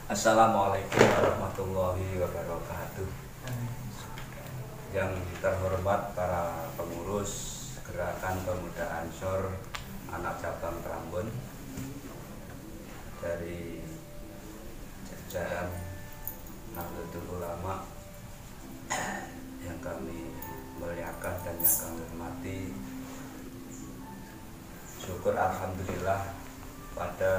Assalamualaikum warahmatullahi wabarakatuh. Yang terhormat para pengurus Gerakan Pemuda Ansor Anak Cabang Prambon dari jajaran Nahdlatul Ulama yang kami muliakan dan yang kami hormati. Syukur alhamdulillah pada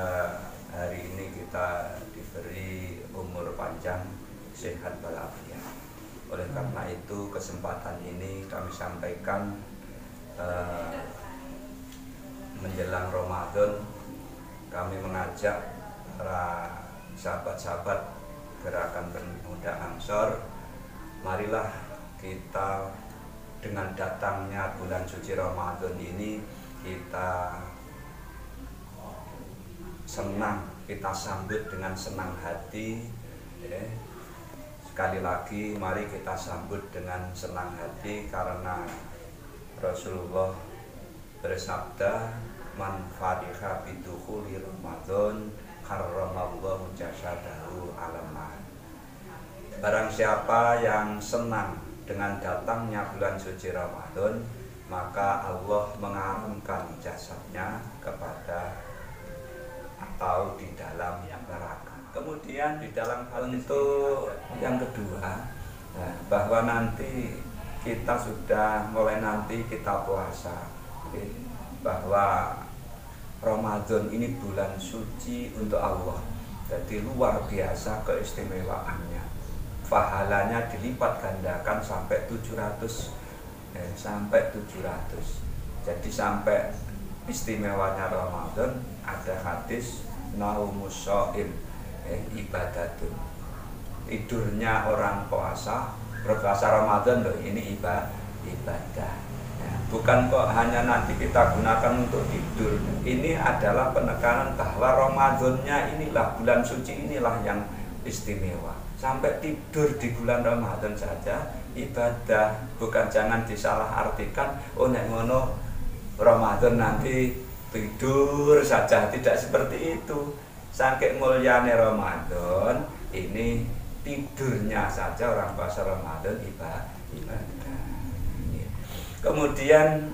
hari ini kita diberi umur panjang, sehat walafiat. Oleh karena itu kesempatan ini kami sampaikan menjelang Ramadan, kami mengajak para sahabat-sahabat Gerakan Pemuda Ansor, marilah kita dengan datangnya bulan suci Ramadan ini kita senang, kita sambut dengan senang hati. Sekali lagi mari kita sambut dengan senang hati karena Rasulullah bersabda, man fariha bidukhuli Ramadan karramallahu jasadahu alamah. Barang siapa yang senang dengan datangnya bulan suci Ramadan, maka Allah mengharumkan jasadnya kepada atau di dalam neraka. Kemudian di dalam hal untuk yang kedua, bahwa nanti kita sudah mulai nanti kita puasa, bahwa Ramadan ini bulan suci untuk Allah, jadi luar biasa keistimewaannya. Pahalanya dilipat gandakan sampai 700. Jadi sampai istimewanya Ramadan, ada hadis naumus shaim ibadatun, tidurnya orang puasa, berpuasa Ramadan loh, ini ibadah ya, bukan kok hanya nanti kita gunakan untuk tidur. Ini adalah penekanan bahwa Ramadannya inilah, bulan suci inilah yang istimewa. Sampai tidur di bulan Ramadan saja ibadah, bukan, jangan disalahartikan oh nek ngono Ramadan nanti tidur saja, tidak seperti itu. Saking mulyane Ramadan, ini tidurnya saja orang puasa Ramadan ibadah. Kemudian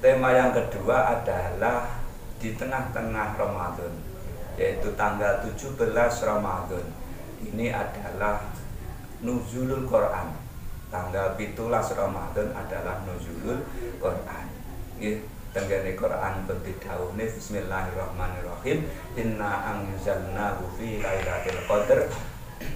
tema yang kedua adalah di tengah-tengah Ramadan, yaitu tanggal 17 Ramadan. Ini adalah nuzulul Quran. Tanggal 17 Ramadan adalah nuzulul Quran. Tenggene Quran berdidawuhne bismillahirrahmanirrahim, inna anzalnahu fi lailatul qadr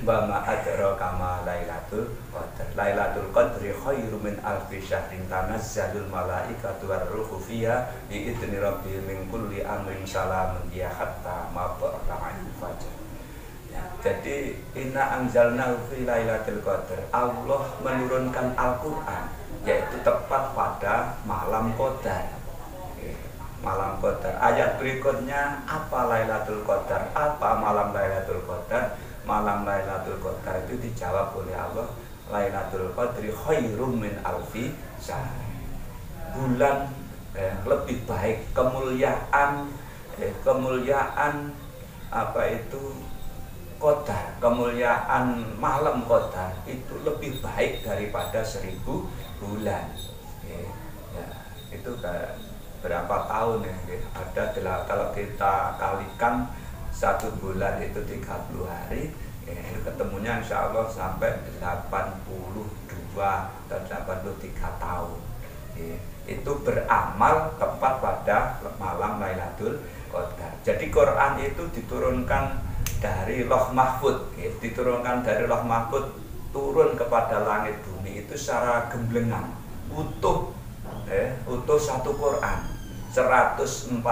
wa ma adraka ma lailatul qadr. Lailatul qadri khairum min alfi syahrin tanazzalul malaikatu warruhu fiha bi idzni rabbihim min kulli amrin salamun hiya hatta matla'il fajr. Jadi inna anzalnahu fi lailatul qadr, Allah menurunkan Al-Qur'an yaitu tepat pada malam Qadar. Malam Qadar. Ayat berikutnya, apa Lailatul Qadar? Apa malam Lailatul Qadar? Malam Lailatul Qadar itu dijawab oleh Allah, Lailatul Qadri khairum min alfi syahr. Bulan lebih baik, kemuliaan apa itu Qadar, kemuliaan malam Qadar itu lebih baik daripada 1000 bulan. Ya, itu berapa tahun ya? Ada kalau kita kalikan 1 bulan itu 30 hari, ketemunya insya Allah sampai 82 atau 83 tahun. Itu beramal tepat pada malam Lailatul Qadar. Jadi Quran itu diturunkan dari Lauh Mahfud, diturunkan dari Lauh Mahfud turun kepada langit bumi itu secara gemblengan, utuh satu Quran 114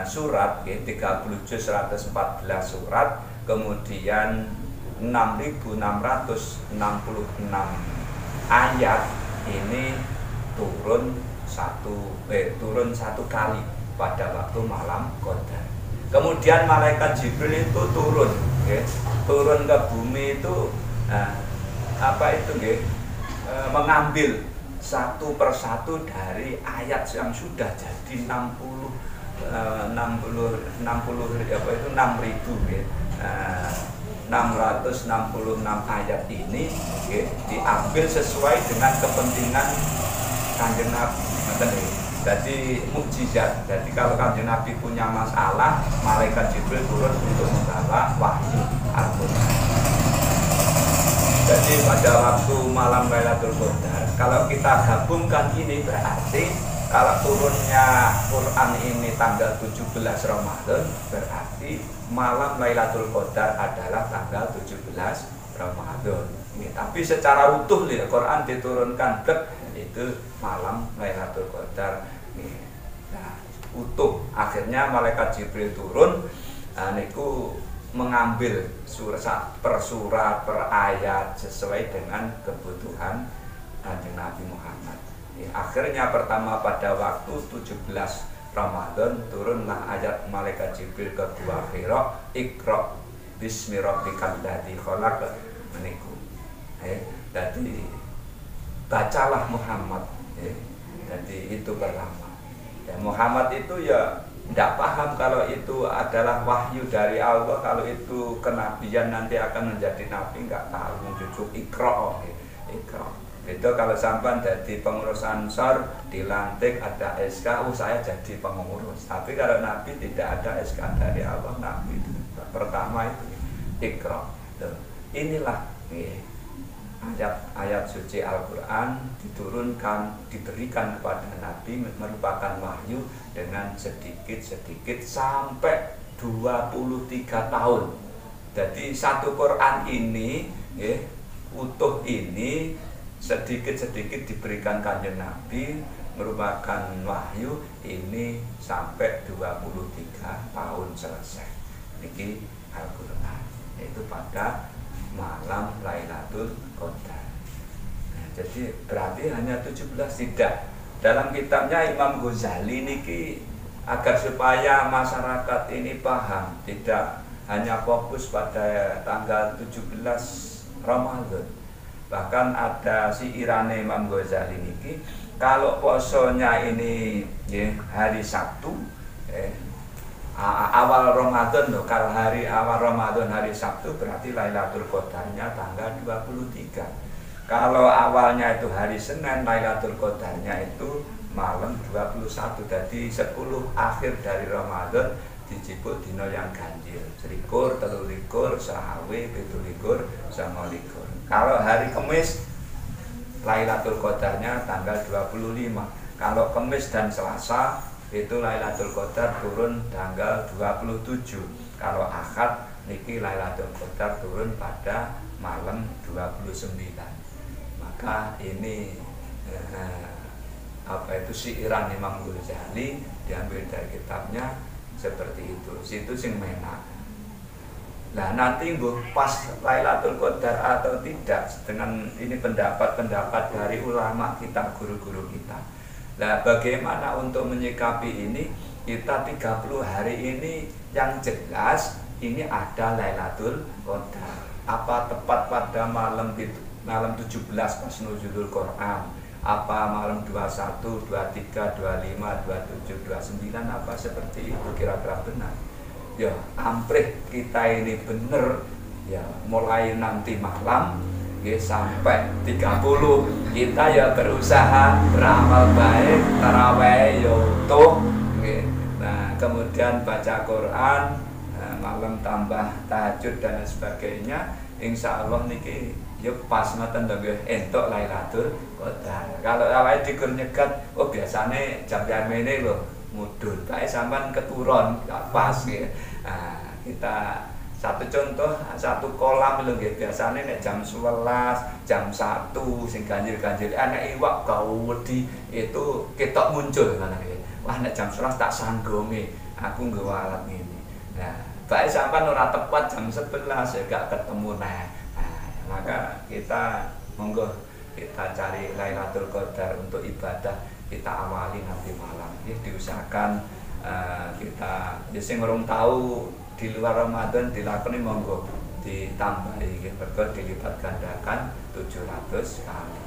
surat, 30 juz 114 surat, kemudian 6.666 ayat ini turun satu kali pada waktu malam Qadar. Kemudian malaikat Jibril itu turun ke bumi itu mengambil satu persatu dari ayat yang sudah jadi 66 apa itu 6.000 ya. 666 ayat ini ya, diambil sesuai dengan kepentingan Kanjeng Nabi. Jadi mukjizat. Jadi kalau Kanjeng Nabi punya masalah, malaikat Jibril turun untuk membawa wahyu Al-Qur'an. Jadi pada waktu malam Lailatul Qadar, kalau kita gabungkan ini berarti kalau turunnya Quran ini tanggal 17 Ramadan, berarti malam Lailatul Qadar adalah tanggal 17 Ramadan. Tapi secara utuh ya, Quran diturunkan itu malam Lailatul Qadar. Nah, utuh. Akhirnya malaikat Jibril turun, niku mengambil surat per surat per ayat sesuai dengan kebutuhan Kanjeng Nabi Muhammad. Akhirnya pertama pada waktu 17 Ramadan turunlah ayat malaikat Jibril kedua Qira, Iqra bismi rabbikal ladzi khalaq meniku. Jadi bacalah Muhammad. Jadi itu pertama. Ya, Muhammad itu ya tidak paham kalau itu adalah wahyu dari Allah, kalau itu kenabian nanti akan menjadi nabi, nggak tahu. Menjujuk Iqra. Itu kalau sampai jadi pengurus Ansor dilantik ada SK, saya jadi pengurus. Tapi kalau nabi tidak ada SK dari Allah, nabi itu pertama itu Iqra. Inilah ayat-ayat suci Al-Quran diturunkan, diberikan kepada Nabi merupakan wahyu dengan sedikit-sedikit sampai 23 tahun. Jadi satu Quran ini utuh ini sedikit-sedikit diberikan Kanjeng Nabi merupakan wahyu ini sampai 23 tahun selesai. Niki Al-Quran itu pada malam Lailatul Qadar. Nah, jadi berarti hanya 17 tidak. Dalam kitabnya Imam Ghazali niki agar supaya masyarakat ini paham, tidak hanya fokus pada tanggal 17 Ramadan. Bahkan ada siirane Imam Ghazali niki kalau posonya ini hari Sabtu awal Ramadan loh, kalau hari awal Ramadan hari Sabtu berarti Lailatul Qadarnya tanggal 23. Kalau awalnya itu hari Senin, Lailatul Qadarnya itu malam 21. Jadi 10 akhir dari Ramadan dijipuk dino yang ganjil. 21, 23, 24, 25. Kalau hari Kamis Lailatul Qadarnya tanggal 25. Kalau Kamis dan Selasa itu Lailatul Qadar turun tanggal 27. Kalau Ahad niki Lailatul Qadar turun pada malam 29. Maka ini siiran Imam Ghazali diambil dari kitabnya seperti itu. Situ sing menak. Nah nanti pas Lailatul Qadar atau tidak, dengan ini pendapat-pendapat dari ulama kita, guru-guru kita. Nah bagaimana untuk menyikapi ini? Kita 30 hari ini yang jelas ini ada Lailatul Qadar. Apa tepat pada malam 17 pas nuzulul Quran? Apa malam 21, 23, 25, 27, 29? Apa seperti itu kira-kira benar? Ya amprih kita ini bener ya, mulai nanti malam sampai 30 kita ya berusaha beramal baik, tarawih ya utuh. Nah kemudian baca Quran, malam tambah tahajud dan sebagainya. Insya Allah niki ya pas ngoten lho entuk Lailatul Qadar. Kalau awake dikur nyegat, oh biasane jam ini lho mudun, bae sampean keturun gak pas ya. Nah, kita satu contoh, satu kolam lho nggih biasane nek jam 11, jam 1 sing ganjil-ganjil anak iwak kau wedi itu ketok muncul ngono nggih. Wah nek jam 11 tak sanggonge, aku nggawa alat ngene. Nah, bae sampean ora tepat jam 11 ya gak ketemu nah. Maka kita monggo kita cari Lailatul Qadar untuk ibadah, kita awali nanti malam. Diusahakan kita sing urung tahu di luar Ramadan dilakoni monggo ditambahi mergo dilipat gandakan 700 kali.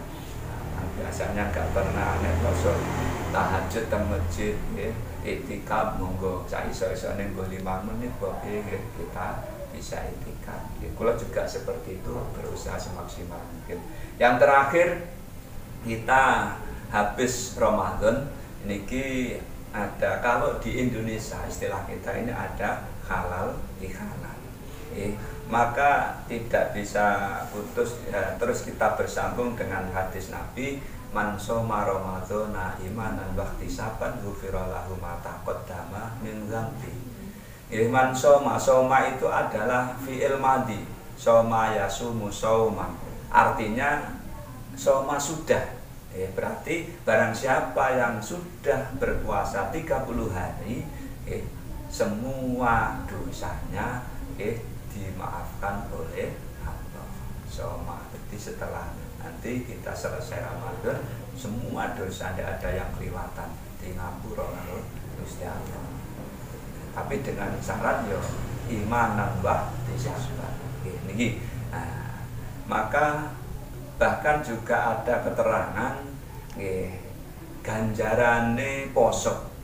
Biasanya nggak pernah nek poso tahajud teng masjid nggih, iktikaf monggo sak iso-isone nggo 5 menit bae kita bisa iktikaf. Kula juga seperti itu, berusaha semaksimal mungkin. Yang terakhir, kita habis Ramadan niki ada, kalau di Indonesia istilah kita ini ada halal bihalal. Maka tidak bisa putus ya, terus kita bersambung dengan hadis Nabi, man shoma ramadhana imanan wa ihtisaban ghufira lahu ma taqaddama min dzambi. Man shoma itu adalah fi'il madhi. Shoma yasumu shauman. Artinya shoma sudah. Berarti barang siapa yang sudah berpuasa 30 hari, semua dosanya dimaafkan oleh Allah. Shoma. Jadi setelah nanti kita selesai Ramadan, semua dosa tidak ada yang kelewatan, di ngapura karo Gusti Allah. Tapi dengan syarat yo imanan wa ihtisaban. Niki. Nah, maka bahkan juga ada keterangan ganjarane poso,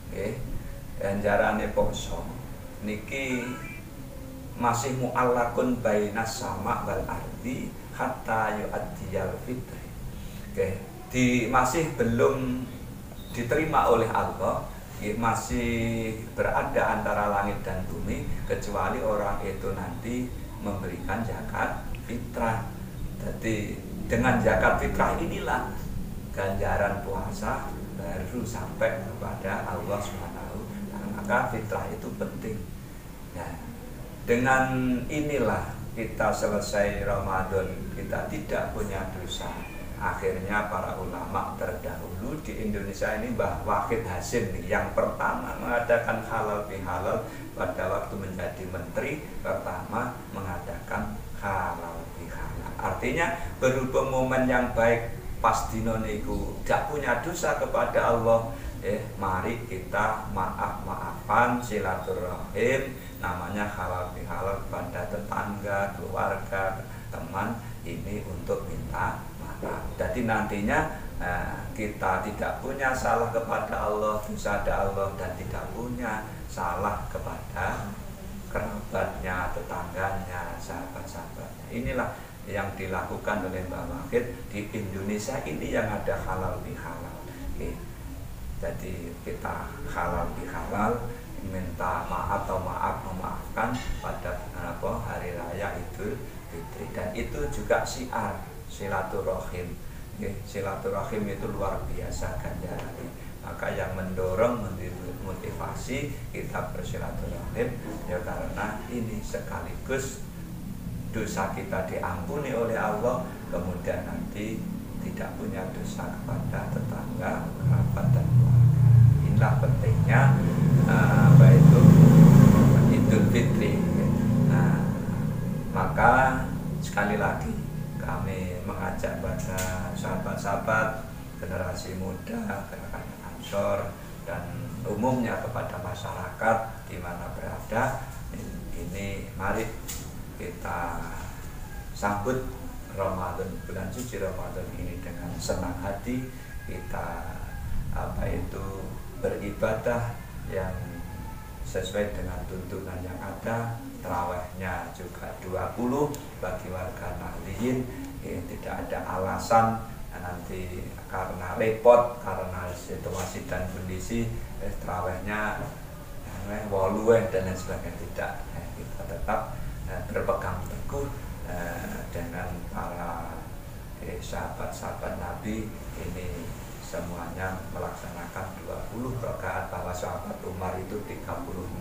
ganjarane poso niki masih mu'allakun bainas sama wal ardi hatta yu'addiyal fitri. Masih belum diterima oleh Allah, masih berada antara langit dan bumi, kecuali orang itu nanti memberikan zakat fitrah. Jadi dengan zakat fitrah inilah ganjaran puasa baru sampai kepada Allah Subhanahu. Maka fitrah itu penting. Nah, dengan inilah kita selesai Ramadan, kita tidak punya dosa. Akhirnya para ulama terdahulu di Indonesia ini, Mbah Wahid Hasim yang pertama mengadakan halal bihalal pada waktu menjadi menteri, pertama mengadakan halal bihalal. Artinya berhubung momen yang baik pas dino niku gak punya dosa kepada Allah, mari kita maaf-maafan, silaturahim, namanya halal bihalal pada tetangga, keluarga, teman, ini untuk minta maaf. Jadi nantinya kita tidak punya salah kepada Allah, dosa ada Allah, dan tidak punya salah kepada kerabatnya, tetangganya, sahabat-sahabatnya. Inilah yang dilakukan oleh Mbak Wahid di Indonesia ini, yang ada halal bihalal. Jadi kita halal bihalal, minta maaf atau memaafkan pada hari raya Idul Fitri, dan itu juga syiar silaturahim. Silaturahim itu luar biasa ganjarannya. Maka yang mendorong, motivasi kita bersilaturahim ya karena ini sekaligus dosa kita diampuni oleh Allah, kemudian nanti tidak punya dosa kepada tetangga, kerabat, dan keluarga. Inilah pentingnya itu Idul Fitri. Nah, maka sekali lagi kami mengajak pada sahabat-sahabat generasi muda, gerakan Ansor, dan umumnya kepada masyarakat di mana berada, ini mari kita sambut Ramadan, bulan suci Ramadan ini dengan senang hati. Kita beribadah yang sesuai dengan tuntunan yang ada. Tarawihnya juga 20 bagi warga Nahdliyin. Tidak ada alasan nanti karena repot, karena situasi dan kondisi tarawihnya waluwe dan lain sebagainya. Tidak, kita tetap berpegang teguh dengan para sahabat-sahabat Nabi ini, semuanya melaksanakan 20 rakaat, bahwa sahabat Umar itu 36.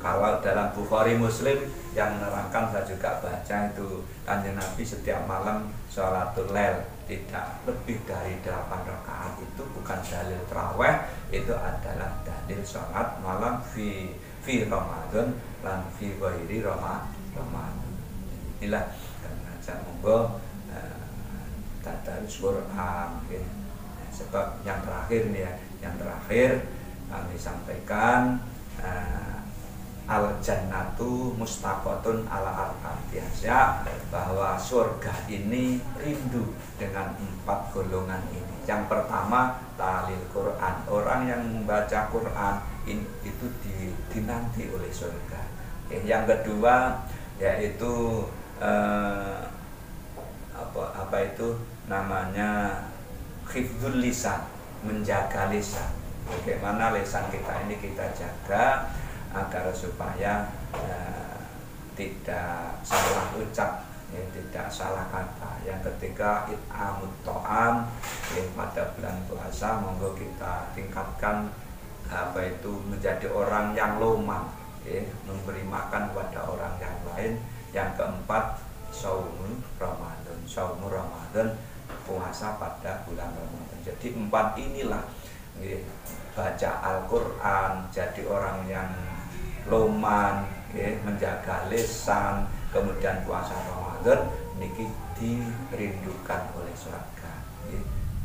Kalau dalam Bukhari Muslim yang menerangkan, saya juga baca itu, Kanjeng Nabi setiap malam sholatul lail tidak lebih dari 8 rakaat. Itu bukan dalil tarawih, itu adalah dalil sholat malam fi Ramadan lan fi ghairi Ramadan. Inilah karena monggo tadarus Quran, sebab yang terakhir nih ya, yang terakhir kami sampaikan al jannatu mustaqatun ala arba'in. senantiasa bahwa surga ini rindu dengan 4 golongan ini. Yang pertama talil Quran, orang yang membaca Quran itu dinanti oleh surga. Yang kedua yaitu apa itu namanya hifdzul lisan, menjaga lisan. Bagaimana lisan kita ini kita jaga agar supaya tidak salah ucap, tidak salah kata. Yang ketiga it'amut ta'am, pada bulan puasa monggo kita tingkatkan menjadi orang yang loman, memberi makan kepada orang yang lain. Yang keempat saumur Ramadan, puasa pada bulan Ramadan. Jadi 4 inilah, baca Al-Quran, jadi orang yang loman, menjaga lisan, kemudian puasa Ramadan niki dirindukan oleh surga,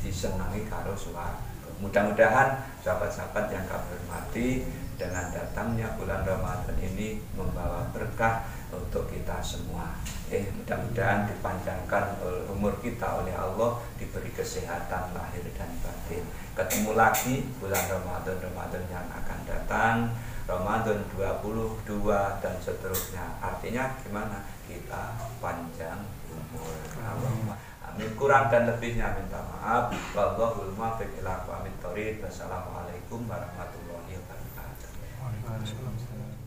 disenangi karo surga. Mudah-mudahan sahabat-sahabat yang kami hormati, dengan datangnya bulan Ramadan ini membawa berkah untuk kita semua. Mudah-mudahan dipanjangkan umur kita oleh Allah, diberi kesehatan lahir dan batin. Ketemu lagi bulan Ramadan yang akan datang, Ramadan 22 dan seterusnya. Artinya gimana? Kita panjang umur. Amin. Kurang dan lebihnya minta maaf. Wallahul muwaffiq ila aqwamit thoriq. Wassalamualaikum warahmatullahi wabarakatuh. Waalaikumsalam.